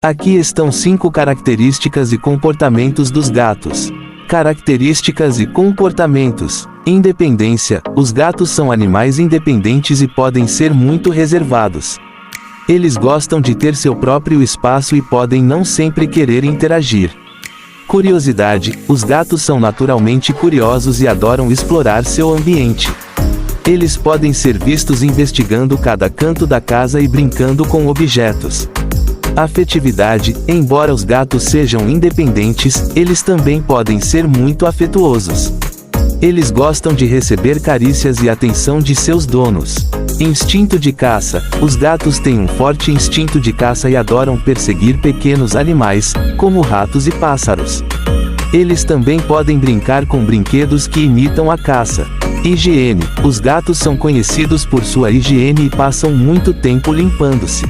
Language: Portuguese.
Aqui estão 5 características e comportamentos dos gatos. Características e comportamentos. Independência. Os gatos são animais independentes e podem ser muito reservados. Eles gostam de ter seu próprio espaço e podem não sempre querer interagir. Curiosidade. Os gatos são naturalmente curiosos e adoram explorar seu ambiente. Eles podem ser vistos investigando cada canto da casa e brincando com objetos. Afetividade. Embora os gatos sejam independentes, eles também podem ser muito afetuosos. Eles gostam de receber carícias e atenção de seus donos. Instinto de caça. Os gatos têm um forte instinto de caça e adoram perseguir pequenos animais, como ratos e pássaros. Eles também podem brincar com brinquedos que imitam a caça. Higiene. Os gatos são conhecidos por sua higiene e passam muito tempo limpando-se.